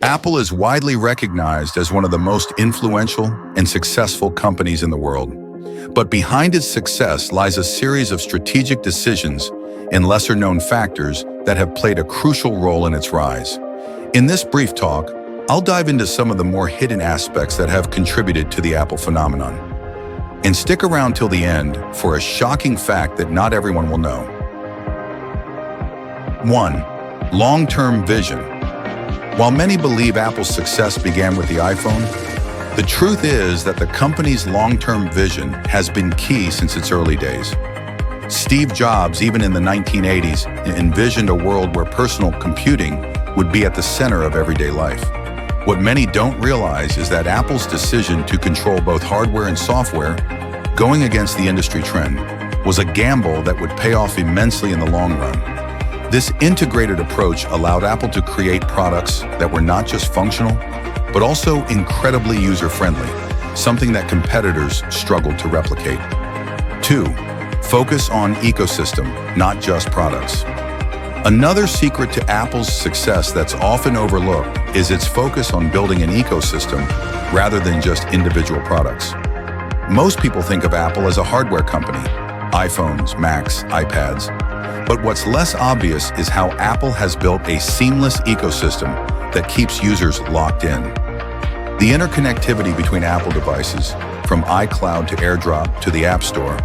Apple is widely recognized as one of the most influential and successful companies in the world. But behind its success lies a series of strategic decisions and lesser-known factors that have played a crucial role in its rise. In this brief talk, I'll dive into some of the more hidden aspects that have contributed to the Apple phenomenon. And stick around till the end for a shocking fact that not everyone will know. 1. Long-term vision. While many believe Apple's success began with the iPhone, the truth is that the company's long-term vision has been key since its early days. Steve Jobs, even in the 1980s, envisioned a world where personal computing would be at the center of everyday life. What many don't realize is that Apple's decision to control both hardware and software, going against the industry trend, was a gamble that would pay off immensely in the long run. This integrated approach allowed Apple to create products that were not just functional, but also incredibly user-friendly, something that competitors struggled to replicate. 2. Focus on ecosystem, not just products. Another secret to Apple's success that's often overlooked is its focus on building an ecosystem rather than just individual products. Most people think of Apple as a hardware company, iPhones, Macs, iPads. But what's less obvious is how Apple has built a seamless ecosystem that keeps users locked in. The interconnectivity between Apple devices, from iCloud to AirDrop to the App Store,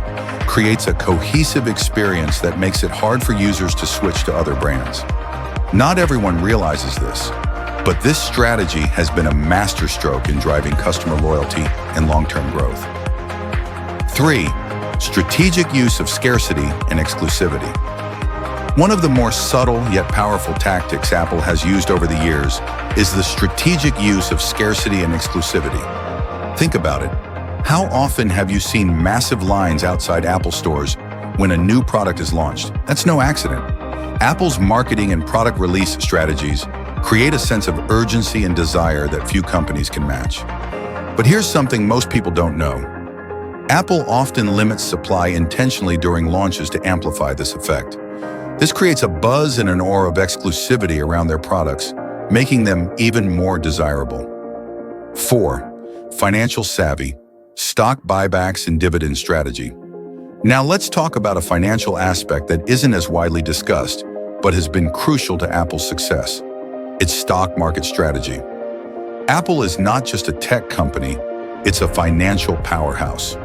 creates a cohesive experience that makes it hard for users to switch to other brands. Not everyone realizes this, but this strategy has been a masterstroke in driving customer loyalty and long-term growth. 3. Strategic use of scarcity and exclusivity. One of the more subtle yet powerful tactics Apple has used over the years is the strategic use of scarcity and exclusivity. Think about it. How often have you seen massive lines outside Apple stores when a new product is launched? That's no accident. Apple's marketing and product release strategies create a sense of urgency and desire that few companies can match. But here's something most people don't know. Apple often limits supply intentionally during launches to amplify this effect. This creates a buzz and an aura of exclusivity around their products, making them even more desirable. 4. Financial savvy, stock buybacks and dividend strategy. Now let's talk about a financial aspect that isn't as widely discussed, but has been crucial to Apple's success. Its stock market strategy. Apple is not just a tech company, it's a financial powerhouse.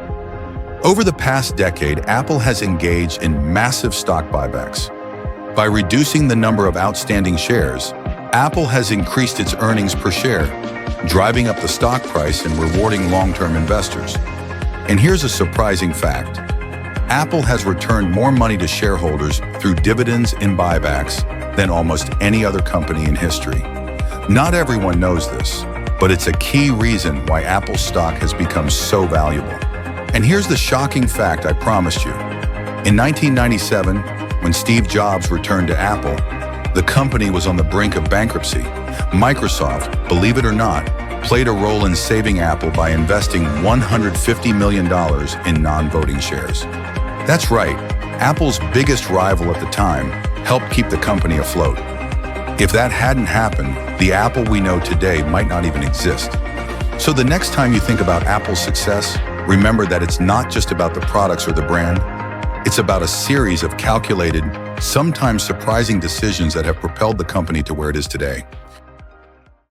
Over the past decade, Apple has engaged in massive stock buybacks. By reducing the number of outstanding shares, Apple has increased its earnings per share, driving up the stock price and rewarding long-term investors. And here's a surprising fact. Apple has returned more money to shareholders through dividends and buybacks than almost any other company in history. Not everyone knows this, but it's a key reason why Apple's stock has become so valuable. And here's the shocking fact I promised you. In 1997, when Steve Jobs returned to Apple, the company was on the brink of bankruptcy. Microsoft, believe it or not, played a role in saving Apple by investing $150 million in non-voting shares. That's right, Apple's biggest rival at the time helped keep the company afloat. If that hadn't happened, the Apple we know today might not even exist. So the next time you think about Apple's success, remember that it's not just about the products or the brand. It's about a series of calculated, sometimes surprising decisions that have propelled the company to where it is today.